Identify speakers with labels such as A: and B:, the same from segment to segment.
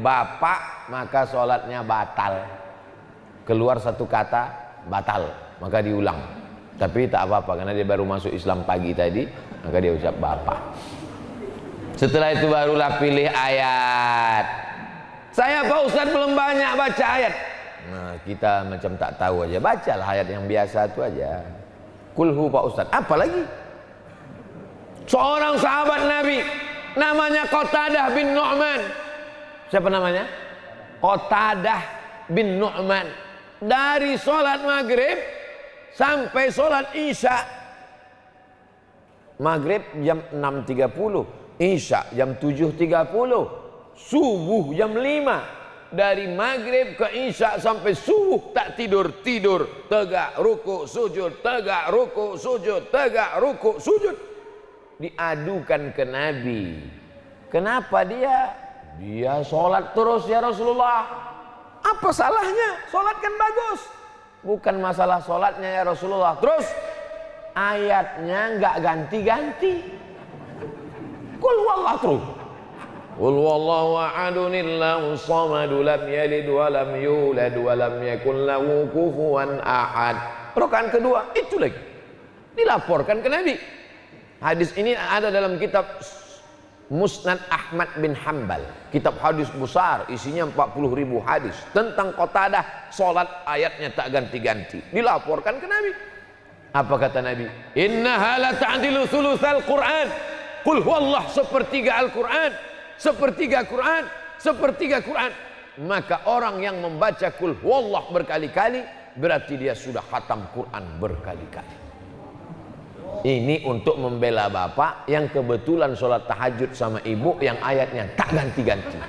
A: bapak, maka sholatnya batal. Keluar satu kata batal, maka diulang. Tapi tak apa-apa karena dia baru masuk Islam pagi tadi, maka dia ucap bapak. Setelah itu barulah pilih ayat. Saya Pak Ustadz belum banyak baca ayat. Nah, kita macam tak tahu aja, bacalah ayat yang biasa itu aja. Kulhu Pak Ustadz, apa lagi? Seorang sahabat Nabi namanya Qatadah bin Nu'man. Siapa namanya? Qatadah bin Nu'man. Dari sholat maghrib sampai sholat isya. Maghrib jam 6.30, isya jam 7.30, subuh jam 5. Dari maghrib ke isya sampai subuh tak tidur-tidur, tegak ruku sujud, tegak ruku sujud, tegak ruku sujud. Diadukan ke Nabi. Kenapa dia sholat terus ya Rasulullah? Apa salahnya? Sholat kan bagus. Bukan masalah sholatnya ya Rasulullah. Terus ayatnya nggak ganti-ganti. Qul huwallahu terus. Qul huwallahu ahadun allahu samad lam yalid wa lam yulad wa lam yakul lahu kufuwan ahad. Rakaat kedua itu lagi dilaporkan ke Nabi. Hadis ini ada dalam kitab Musnad Ahmad bin Hanbal, kitab hadis besar, isinya 40.000 hadis tentang Qatadah sholat ayatnya tak ganti-ganti. Dilaporkan ke Nabi. Apa kata Nabi? Innaha la ta'dilu thulutsal Qur'an. Qul huwallah sepertiga Al-Qur'an, sepertiga Qur'an, sepertiga Qur'an. Maka orang yang membaca Qul huwallah berkali-kali berarti dia sudah khatam Qur'an berkali-kali. Ini untuk membela bapak yang kebetulan sholat tahajud sama ibu yang ayatnya tak ganti-ganti.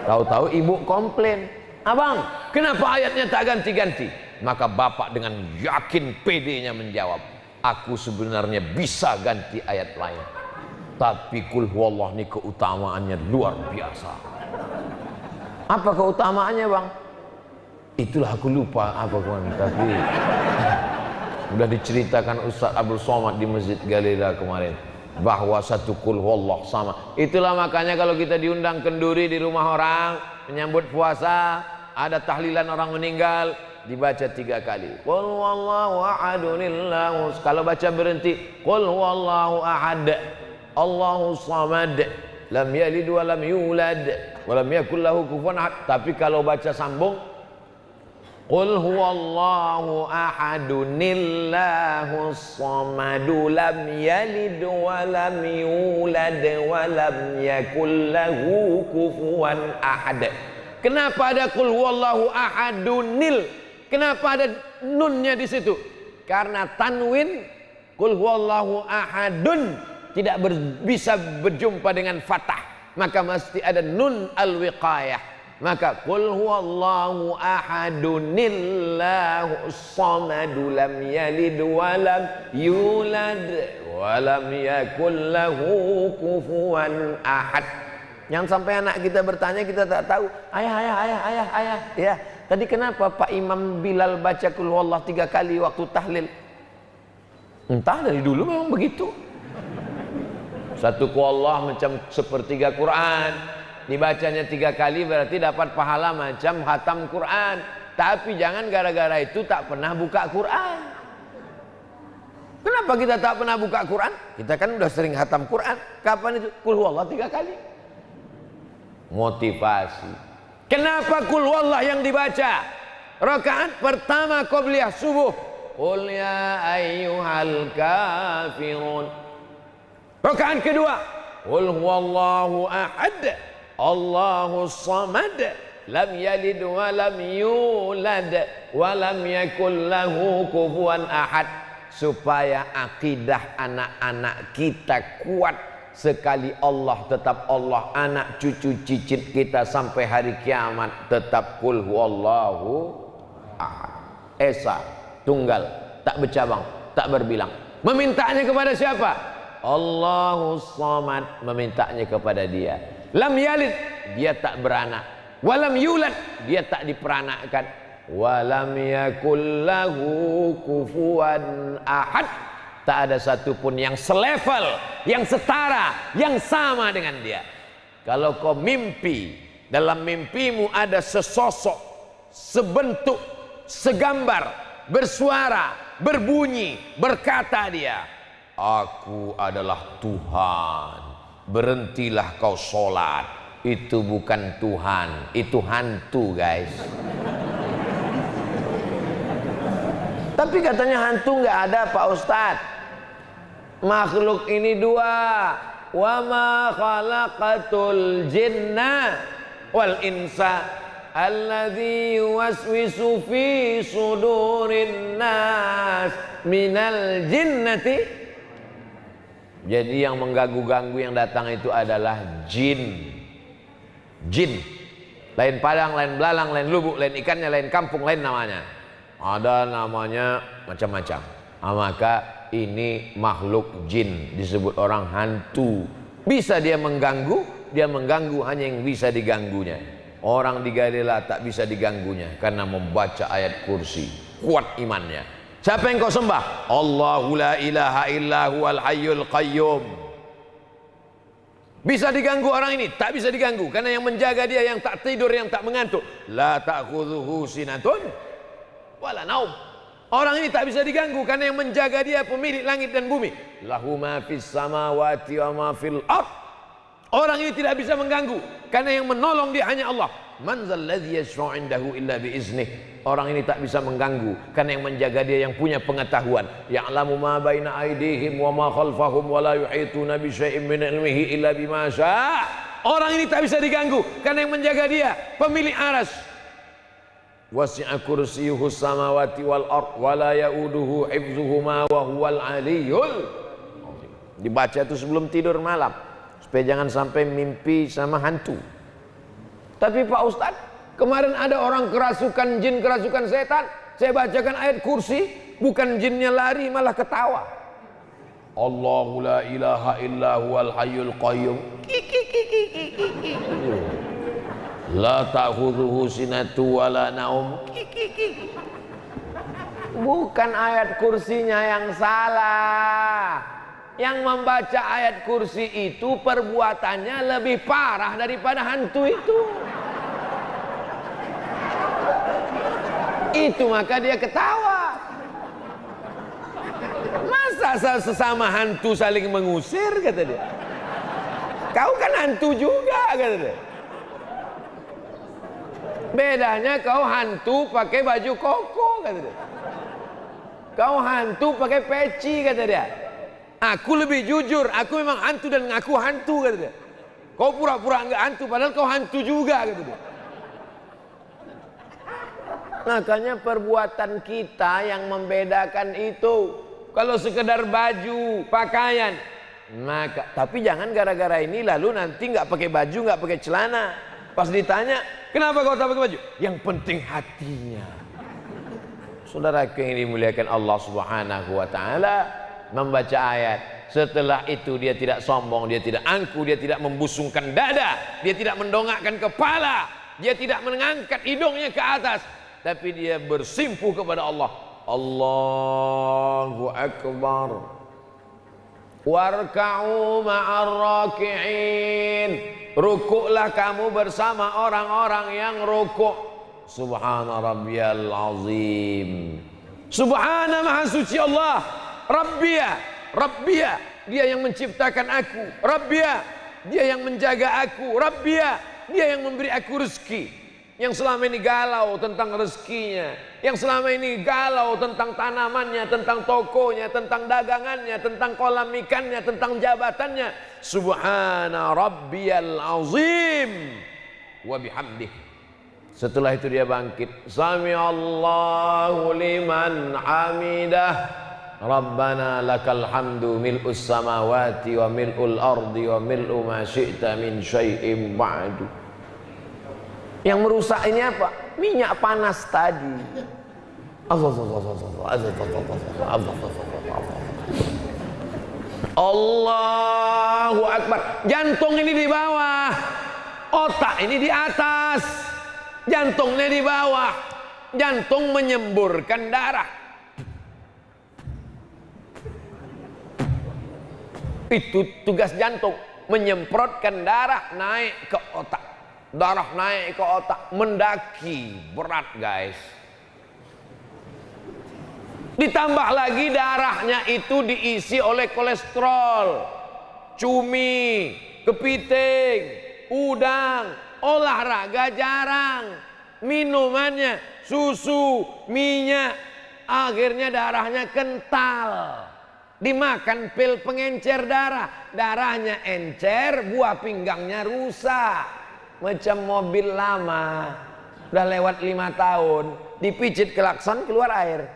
A: Tahu-tahu ibu komplain, abang kenapa ayatnya tak ganti-ganti? Maka bapak dengan yakin pedenya menjawab, aku sebenarnya bisa ganti ayat lain, tapi Qul huwallah ini keutamaannya luar biasa. Apa keutamaannya bang? Itulah aku lupa apa kawan, tapi sudah diceritakan Ustaz Abdul Somad di Masjid Galila kemarin bahwa satu Qul huwallah sama. Itulah makanya kalau kita diundang kenduri di rumah orang menyambut puasa, ada tahlilan orang meninggal, dibaca 3 kali. Qul huwallahu ahadunillahu. Kalau baca berhenti, Qul huwallahu ahad, Allahu samad, lam yalid wa lam yulad wa lam yakul lahu kufuwan ahad. Tapi kalau baca sambung, Qul huwallahu ahadunillahu samadu lam yalid wa lam yulad wa lam yakul lahu kufuwan ahad. Kenapa ada Qul huwallahu ahadunil? Kenapa ada nunnya di situ? Karena tanwin Qul huwallahu ahadun tidak bisa berjumpa dengan fathah, maka mesti ada nun al-wiqayah. Maka Qul huwallahu ahadunillahu samadu lam yalid wa lam yulad wa lam yakul lahu kufuwan ahad. Yang sampai anak kita bertanya kita tak tahu, ayah ya, tadi kenapa Pak Imam Bilal baca Qul huwallah 3 kali waktu tahlil? Entah, dari dulu memang begitu. Satu Qul huwallah macam sepertiga Quran, dibacanya 3 kali berarti dapat pahala macam khatam Quran. Tapi jangan gara-gara itu tak pernah buka Quran. Kenapa kita tak pernah buka Quran? Kita kan udah sering khatam Quran. Kapan itu? Qul huwallah 3 kali. Motivasi. Kenapa Qul huwallah yang dibaca? Rakaat pertama qobliyah subuh, Qul ya ayyuhal kafirun. Rakaat kedua, Qul huwallahu ahad, Allahu samad, lam yalid wa lam yulad wa lam yakul lahu kufuwan ahad. Supaya akidah anak-anak kita kuat, sekali Allah tetap Allah, anak cucu cicit kita sampai hari kiamat tetap Qul huwallahu ahad. Esa, tunggal, tak bercabang, tak berbilang. Memintanya kepada siapa? Allahu samad, memintanya kepada dia. Lam yalid, dia tak beranak. Walam yulad, dia tak diperanakkan. Walam yakul lahu kufuwan ahad, tak ada satupun yang selevel, yang setara, yang sama dengan dia. Kalau kau mimpi, dalam mimpimu ada sesosok, sebentuk, segambar, bersuara, berbunyi, berkata dia, aku adalah Tuhan. Berhentilah kau sholat. Itu bukan Tuhan, itu hantu guys. Tapi katanya hantu nggak ada Pak Ustadz. Makhluk ini dua. Wa ma khalaqatul jinna wal insa alladzi yuwaswisu fi sudurin nas minal jinnati. Jadi yang mengganggu-ganggu yang datang itu adalah jin. Jin. Lain padang, lain belalang, lain lubuk, lain ikannya, lain kampung, lain namanya. Ada namanya macam-macam. Maka ini makhluk jin, disebut orang hantu. Bisa dia mengganggu hanya yang bisa diganggunya. Orang di Galilea tak bisa diganggunya karena membaca ayat kursi. Kuat imannya. Siapa yang kau sembah? Allahu la ilaha illa huwal hayyul qayyum. Bisa diganggu orang ini? Tak bisa diganggu karena yang menjaga dia, yang tak tidur, yang tak mengantuk. La ta'khudhuhu sinatun wala naum. Orang ini tak bisa diganggu karena yang menjaga dia pemilik langit dan bumi. Lahu ma fis samawati wa ma fil ard. Orang ini tidak bisa mengganggu karena yang menolong dia hanya Allah. Man zal ladzi yashfa'u indahu illa bi iznih. Orang ini tak bisa mengganggu karena yang menjaga dia yang punya pengetahuan. Ya'lamu ma baina aydihim wa ma khalfahum wa la yuhituna bi syai'in min ilmihi illa bima syaa'. Orang ini tak bisa diganggu karena yang menjaga dia pemilik aras. Wasi'a kursiyyuhu samawati wal ard wa la ya'uduhu hifdzuhuma wa huwal aliyyul. Dibaca itu sebelum tidur malam supaya jangan sampai mimpi sama hantu. Tapi Pak Ustadz, kemarin ada orang kerasukan jin, kerasukan setan. Saya bacakan ayat kursi, bukan jinnya lari malah ketawa. Allahu la ilaha illa huwal hayyul qayyum. La ta'khudhuhu sinatu wala naum. Bukan ayat kursinya yang salah. Yang membaca ayat kursi itu perbuatannya lebih parah daripada hantu itu. Itu maka dia ketawa. Masa sesama hantu saling mengusir, kata dia. Kau kan hantu juga, kata dia. Bedanya kau hantu pakai baju koko, kata dia. Kau hantu pakai peci, kata dia. Aku lebih jujur, aku memang hantu dan ngaku hantu, kata dia. Kau pura-pura enggak hantu padahal kau hantu juga, kata dia. Makanya perbuatan kita yang membedakan itu. Kalau sekedar baju, pakaian, maka tapi jangan gara-gara ini lalu nanti nggak pakai baju, nggak pakai celana. Pas ditanya, kenapa kau tak pakai baju? Yang penting hatinya. Saudara yang dimuliakan Allah Subhanahu wa taala, membaca ayat. Setelah itu dia tidak sombong, dia tidak angku, dia tidak membusungkan dada, dia tidak mendongakkan kepala, dia tidak mengangkat hidungnya ke atas, tapi dia bersimpuh kepada Allah. Allahu Akbar. Warka'u ma'ar raki'in. Rukuklah kamu bersama orang-orang yang rukuk. Subhana rabbiyal azim. Subhana maha suci Allah. Rabbia, dia yang menciptakan aku. Rabbia, dia yang menjaga aku. Rabbia, dia yang memberi aku rezeki. Yang selama ini galau tentang rezekinya, yang selama ini galau tentang tanamannya, tentang tokonya, tentang dagangannya, tentang kolam ikannya, tentang jabatannya. Subhana rabbiyal azim wa bihamdih. Setelah itu dia bangkit. Sami'allahu liman hamidah. Rabbana lakal hamdu mil'us samawati wa mil'ul ardi wa mil'u ma syi'ta min syai'im ba'du. Yang merusak ini apa? Minyak panas tadi. Allahu Akbar. Jantung ini di bawah, otak ini di atas. Jantungnya di bawah. Jantung menyemburkan darah. Itu tugas jantung. menyemprotkan darah naik ke otak. Darah naik ke otak, mendaki, berat guys. Ditambah lagi darahnya itu diisi oleh kolesterol, cumi, kepiting, udang, olahraga jarang, minumannya susu, minyak, akhirnya darahnya kental. Dimakan pil pengencer darah, darahnya encer, buah pinggangnya rusak. Macam mobil lama, udah lewat 5 tahun, dipijit klakson keluar air.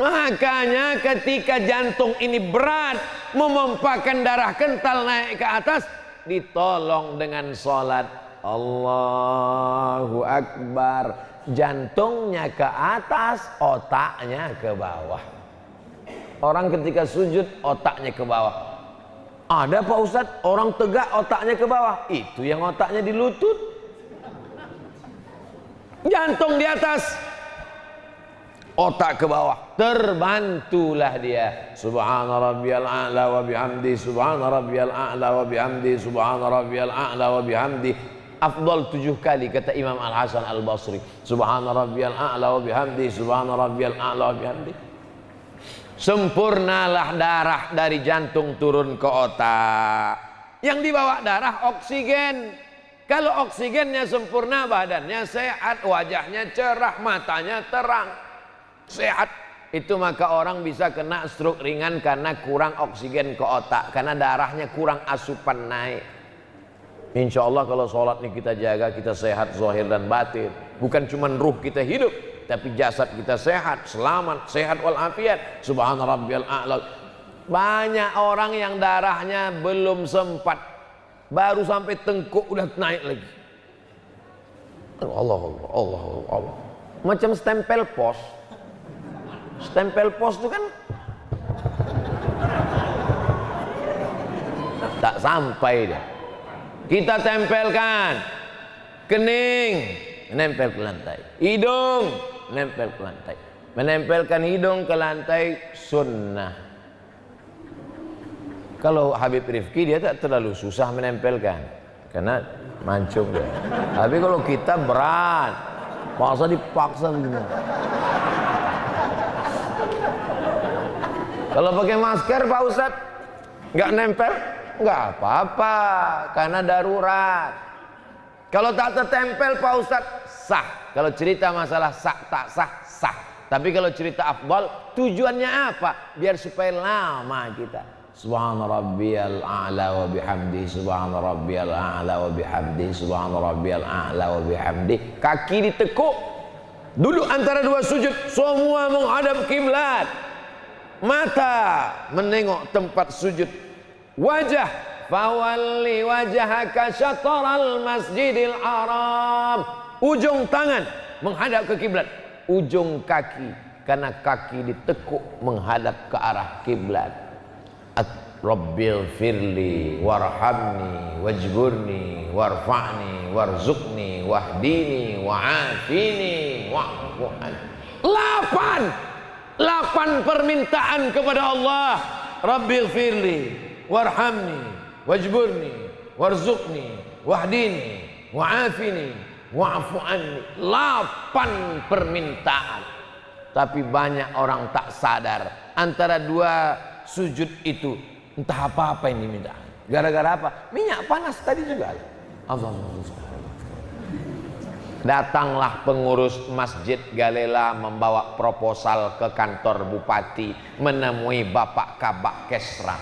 A: Makanya ketika jantung ini berat, memompakan darah kental naik ke atas, ditolong dengan sholat. Allahu Akbar. Jantungnya ke atas, otaknya ke bawah. Orang ketika sujud, otaknya ke bawah. Ada Pak Ustadz, orang tegak otaknya ke bawah. Itu yang otaknya di lutut. Jantung di atas, otak ke bawah. Terbantulah dia. Subhana rabbiyal a'la wa bihamdi, subhana rabbiyal a'la wa bihamdi, subhana rabbiyal a'la wa bihamdi. Afdal 7 kali kata Imam Al-Hasan Al-Basri. Subhana rabbiyal a'la wa bihamdi, subhana rabbiyal a'la wa bihamdi. Sempurnalah darah dari jantung turun ke otak. Yang dibawa darah oksigen. Kalau oksigennya sempurna, badannya sehat, wajahnya cerah, matanya terang, sehat. Itu maka orang bisa kena stroke ringan karena kurang oksigen ke otak, karena darahnya kurang asupan naik. Insya Allah kalau sholat ini kita jaga, kita sehat zahir dan batin. Bukan cuma ruh kita hidup, tapi jasad kita sehat, selamat, sehat walafiat. Subhana rabbiyal a'la. Banyak orang yang darahnya belum sempat, baru sampai tengkuk udah naik lagi. Allah Allah Allah Allah. Macam stempel pos. Stempel pos itu kan tak sampai dia. Kita tempelkan kening, nempel ke lantai. Hidung, nempel ke lantai. Menempelkan hidung ke lantai sunnah. Kalau Habib Rifki dia tak terlalu susah menempelkan, karena mancung dia. Tapi kalau kita berat, paksa dipaksa gitu. Kalau pakai masker Pak Ustadz nggak nempel, nggak apa-apa, karena darurat. Kalau tak tertempel Pak Ustadz sah. Kalau cerita masalah sah tak sah, sah. Tapi kalau cerita afdal, tujuannya apa? Biar supaya lama kita. Subhana rabbiyal a'la wa bihamdi, subhana rabbiyal a'la wa bihamdi, subhana rabbiyal a'la wa bihamdi. Kaki ditekuk, duduk antara dua sujud, semua menghadap kiblat. Mata menengok tempat sujud. Wajah, fawalli wajhaka syatral masjidil haram. Ujung tangan menghadap ke kiblat. Ujung kaki, karena kaki ditekuk menghadap ke arah kiblat. Rabbil firli warhamni wajburni warfa'ni warzuqni wahdini wa'afini wa'fu'an. 8 permintaan kepada Allah. Rabbil firli warhamni wajburni warzuqni wahdini wa'afini wa'fu'anni. 8 permintaan. Tapi banyak orang tak sadar, antara dua sujud itu entah apa-apa yang diminta. Gara-gara apa? Minyak panas tadi juga. Datanglah pengurus Masjid Galela membawa proposal ke kantor bupati, menemui Bapak Kabak Kesra.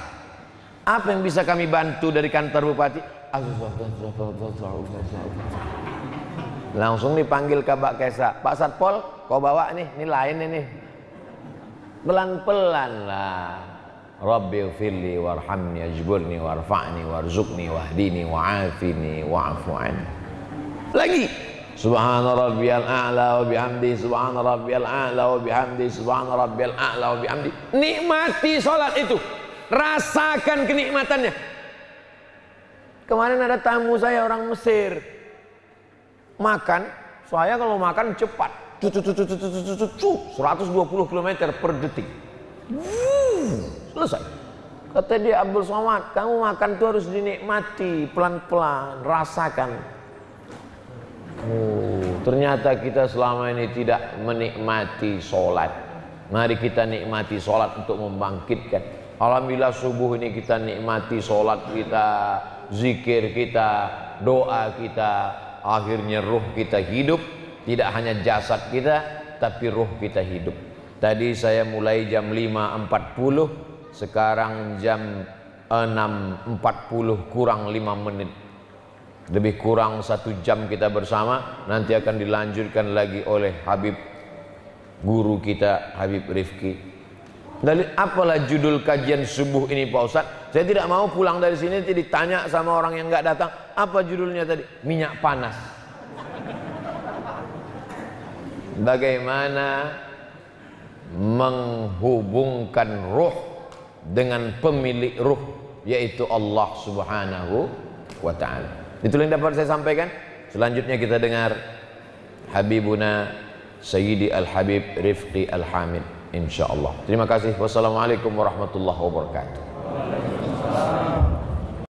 A: Apa yang bisa kami bantu dari kantor bupati? Langsung dipanggil Kabak Kesra. Pak Satpol, kau bawa nih, ini lain ini. Pelan-pelan lah. Rabbil firli warhamni ajburni warfa'ni warzuqni wahdini wa'afini wa'fu'an. Lagi. Subhana rabbiyal a'la wa bihamdi, subhana rabbiyal a'la wa bihamdi, subhana rabbiyal a'la wa bihamdi. Nikmati sholat itu, rasakan kenikmatannya. Kemarin ada tamu saya orang Mesir, makan, saya kalau makan cepat, 120 km per detik, Selesai. Kata dia, Abdul Somad, kamu makan tuh harus dinikmati pelan-pelan, rasakan. Oh, ternyata kita selama ini tidak menikmati sholat. Mari kita nikmati sholat untuk membangkitkan. Alhamdulillah subuh ini kita nikmati sholat kita, zikir kita, doa kita. Akhirnya ruh kita hidup. Tidak hanya jasad kita, tapi ruh kita hidup. Tadi saya mulai jam 5.40, sekarang jam 6.40 kurang 5 menit. Lebih kurang 1 jam kita bersama. Nanti akan dilanjutkan lagi oleh Habib, guru kita Habib Rifki. Dari apalah judul kajian subuh ini Pak Ustadz? Saya tidak mau pulang dari sini ditanya sama orang yang nggak datang. Apa judulnya tadi? Minyak panas. Bagaimana menghubungkan ruh dengan pemilik ruh, yaitu Allah Subhanahu wa ta'ala. Itulah yang dapat saya sampaikan. Selanjutnya kita dengar Habibuna Sayyidi Al-Habib Rifqi Al-Hamid, insyaallah. Terima kasih. Wassalamualaikum warahmatullahi wabarakatuh.